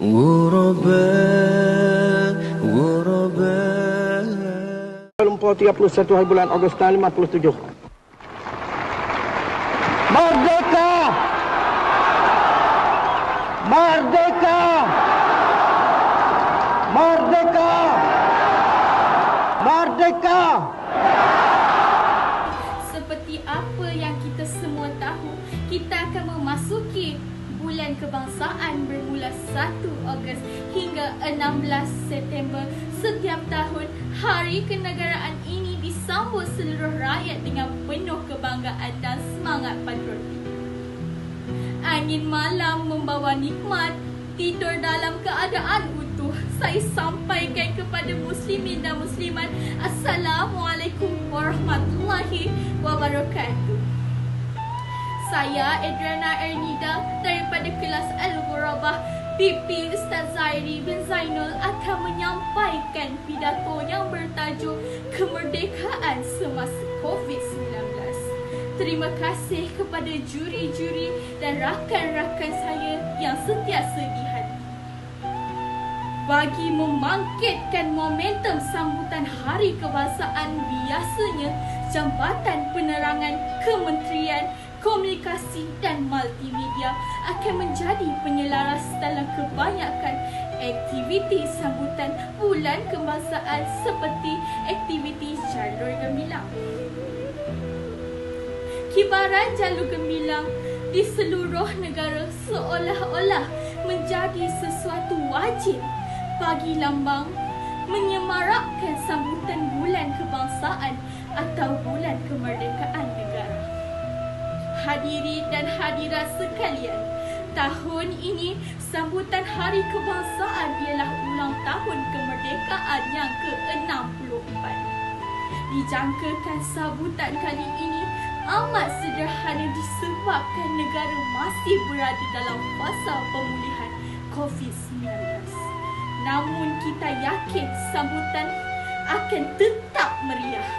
غرباء غرباء 31 hari bulan Ogos tahun 57. Merdeka! Merdeka! Merdeka! Merdeka! Seperti apa yang kita semua tahu, kita akan memasuki bulan kebangsaan bermula 1 Ogos hingga 16 September. Setiap tahun, hari kenegaraan ini disambut seluruh rakyat dengan penuh kebanggaan dan semangat patriotik. Angin malam membawa nikmat, tidur dalam keadaan utuh. Saya sampaikan kepada muslimin dan muslimat, Assalamualaikum warahmatullahi wabarakatuh. Saya Adriana Ernida daripada kelas Al-Ghurabah. Pipi Ustaz Zairi bin Zainul akan menyampaikan pidato yang bertajuk Kemerdekaan Semasa COVID-19. Terima kasih kepada juri-juri dan rakan-rakan saya yang sentiasa di hati. Bagi membangkitkan momentum sambutan Hari Kebangsaan, biasanya Jambatan Penerangan Kementerian Komunikasi dan Multimedia akan menjadi penyelaras dalam kebanyakan aktiviti sambutan Bulan Kebangsaan seperti aktiviti jalur gemilang. Kibaran jalur gemilang di seluruh negara seolah-olah menjadi sesuatu wajib bagi lambang menyemarakkan sambutan Bulan Kebangsaan atau Bulan Kemerdekaan Negara. Hadirin dan hadirat sekalian, tahun ini sambutan Hari Kebangsaan ialah ulang tahun kemerdekaan yang ke-64. Dijangkakan sambutan kali ini amat sederhana disebabkan negara masih berada dalam fasa pemulihan COVID-19. Namun kita yakin sambutan akan tetap meriah.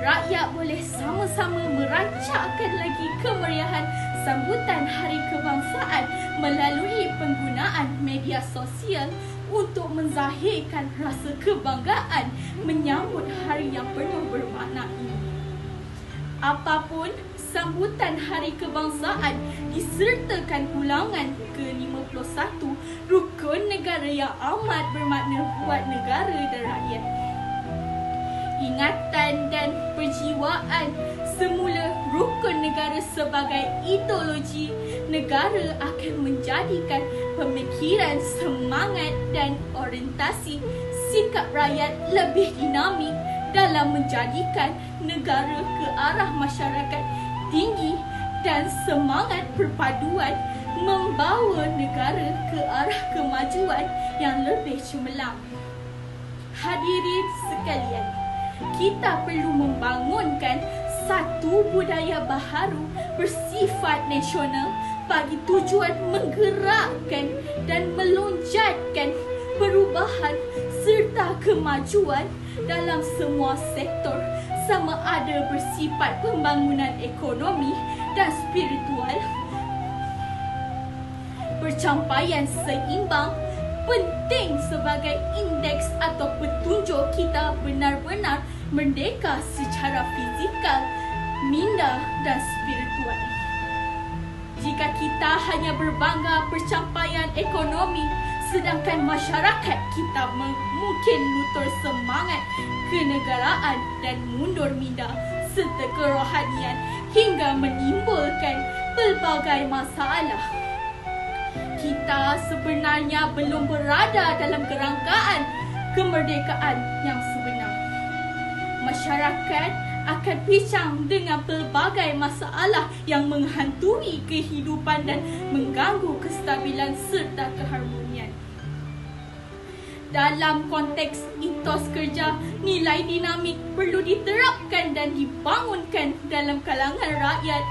Rakyat boleh sama-sama merancangkan lagi kemeriahan sambutan Hari Kebangsaan melalui penggunaan media sosial untuk menzahirkan rasa kebanggaan menyambut hari yang penuh bermakna ini. Apapun, sambutan Hari Kebangsaan disertakan ulangan ke-51 rukun negara yang amat bermakna buat negara dan rakyat. Ingatan dan perjiwaan semula rukun negara sebagai ideologi negara akan menjadikan pemikiran, semangat dan orientasi sikap rakyat lebih dinamik dalam menjadikan negara ke arah masyarakat tinggi dan semangat perpaduan membawa negara ke arah kemajuan yang lebih cemerlang. Hadirin sekalian, kita perlu membangunkan satu budaya baharu bersifat nasional bagi tujuan menggerakkan dan melonjakkan perubahan serta kemajuan dalam semua sektor, sama ada bersifat pembangunan ekonomi dan spiritual. Pencapaian seimbang penting sebagai indeks atau petunjuk kita benar-benar merdeka secara fizikal, minda dan spiritual. Jika kita hanya berbangga pencapaian ekonomi sedangkan masyarakat kita mungkin luntur semangat kenegaraan dan mundur minda serta kerohanian hingga menimbulkan pelbagai masalah. Kita sebenarnya belum berada dalam kerangkaan kemerdekaan yang sebenar. Masyarakat akan pincang dengan pelbagai masalah yang menghantui kehidupan dan mengganggu kestabilan serta keharmonian. Dalam konteks etos kerja, nilai dinamik perlu diterapkan dan dibangunkan dalam kalangan rakyat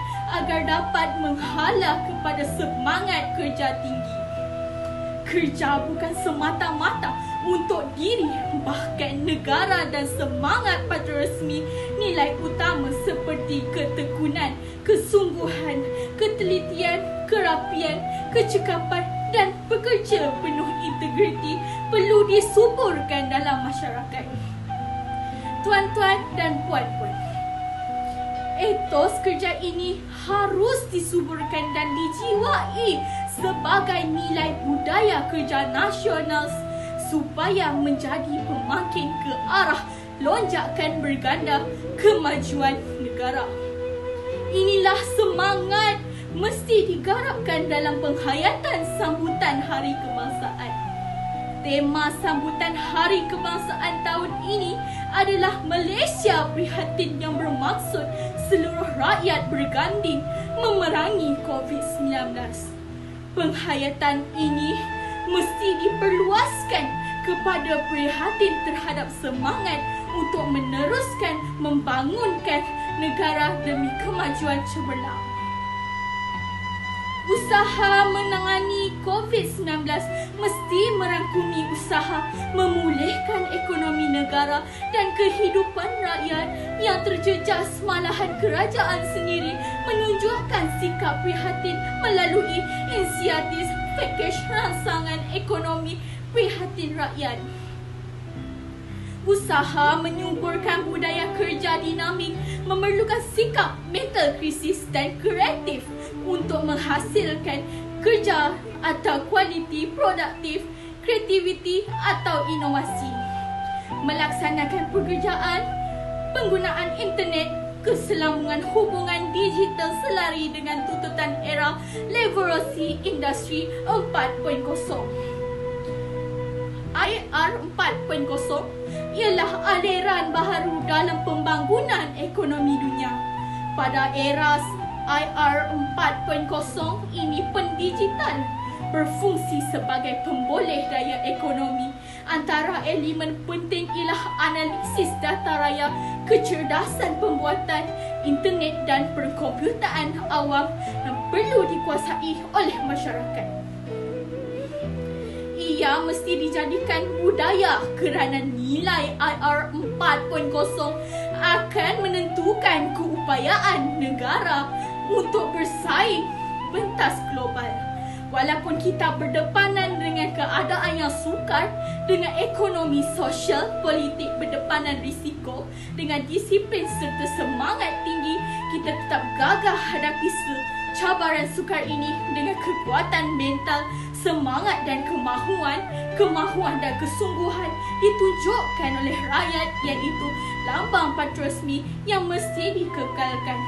agar dapat menghala kepada semangat kerja tinggi. Kerja bukan semata-mata untuk diri, bahkan negara dan semangat patriotisme nilai utama seperti ketekunan, kesungguhan, ketelitian, kerapian, kecekapan dan kerja penuh integriti perlu disuburkan dalam masyarakat. Tuan-tuan dan puan-puan, etos kerja ini harus disuburkan dan dijiwai sebagai nilai budaya kerja nasional supaya menjadi pemangkin ke arah lonjakan berganda kemajuan negara. Inilah semangat mesti digarapkan dalam penghayatan sambutan Hari Kebangsaan. Tema sambutan Hari Kebangsaan tahun ini adalah Malaysia Prihatin, yang bermaksud seluruh rakyat berganding memerangi COVID-19. Penghayatan ini mesti diperluaskan kepada prihatin terhadap semangat untuk meneruskan membangunkan negara demi kemajuan cemerlang. Usaha menangani COVID-19 mesti merangkumi usaha memulihkan ekonomi negara dan kehidupan rakyat yang terjejas, malahan kerajaan sendiri menunjukkan sikap prihatin melalui inisiatif pakej rangsangan ekonomi prihatin rakyat. Usaha menyuburkan budaya kerja dinamik memerlukan sikap mental krisis dan kreatif untuk menghasilkan kerja atau kualiti produktif, kreativiti atau inovasi. Melaksanakan pekerjaan, penggunaan internet, keselambungan hubungan digital selari dengan tuntutan era revolusi industri 4.0. IR 4.0 ialah aliran baharu dalam pembangunan ekonomi dunia. Pada era IR 4.0 ini, pendigital berfungsi sebagai pemboleh daya ekonomi. Antara elemen penting ialah analisis data raya, kecerdasan pembuatan, internet dan perkomputeraan awam yang perlu dikuasai oleh masyarakat. Ia mesti dijadikan budaya kerana nilai IR 4.0 akan menentukan keupayaan negara untuk bersaing pentas global. Walaupun kita berdepanan dengan keadaan yang sukar, dengan ekonomi sosial, politik berdepanan risiko, dengan disiplin serta semangat tinggi, kita tetap gagah hadapi cabaran sukar ini dengan kekuatan mental, semangat dan kemahuan dan kesungguhan ditunjukkan oleh rakyat, iaitu lambang patriotisme yang mesti dikekalkan.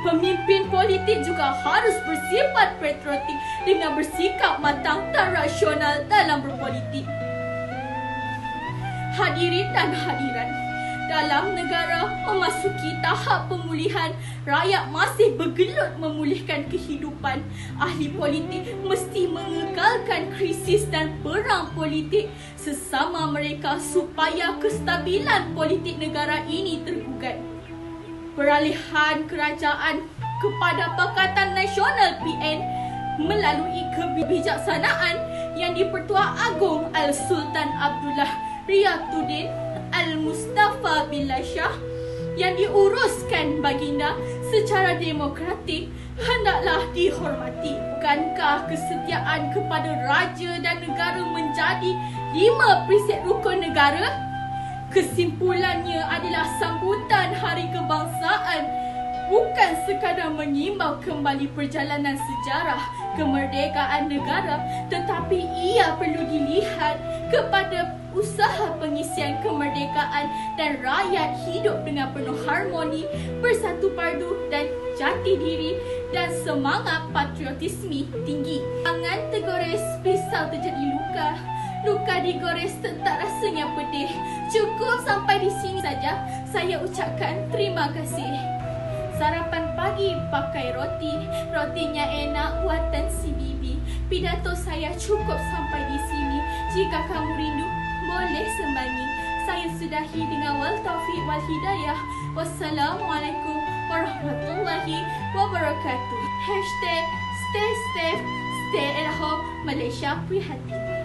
Pemimpin politik juga harus bersifat patriotik dengan bersikap matang dan rasional dalam berpolitik. Hadirin dan hadirat, dalam negara memasuki tahap pemulihan, rakyat masih bergelut memulihkan kehidupan. Ahli politik mesti mengekalkan krisis dan perang politik sesama mereka supaya kestabilan politik negara ini tergugat. Peralihan kerajaan kepada Pakatan Nasional PN melalui kebijaksanaan yang di-Pertua Agong Al-Sultan Abdullah Riyatuddin Al-Mustafa Billah Shah yang diuruskan baginda secara demokratik hendaklah dihormati. Bukankah kesetiaan kepada raja dan negara menjadi 5 prinsip rukun negara? Kesimpulannya adalah sambutan Hari Kebangsaan bukan sekadar mengimbau kembali perjalanan sejarah kemerdekaan negara, tetapi ia perlu dilihat kepada usaha pengisian kemerdekaan dan rakyat hidup dengan penuh harmoni, bersatu padu dan jati diri dan semangat patriotisme tinggi. Tangan tergores, pisau terjadi luka. Luka digores tak rasanya pedih. Cukup sampai di sini saja. Saya ucapkan terima kasih. Sarapan pagi pakai roti. Rotinya enak buatan si Bibi. Pidato saya cukup sampai di sini. Jika kamu rindu, boleh sembangi. Saya sudahi dengan wal taufiq wal hidayah. Wassalamualaikum warahmatullahi wabarakatuh. #stay safe, stay at home, Malaysia Prihatin.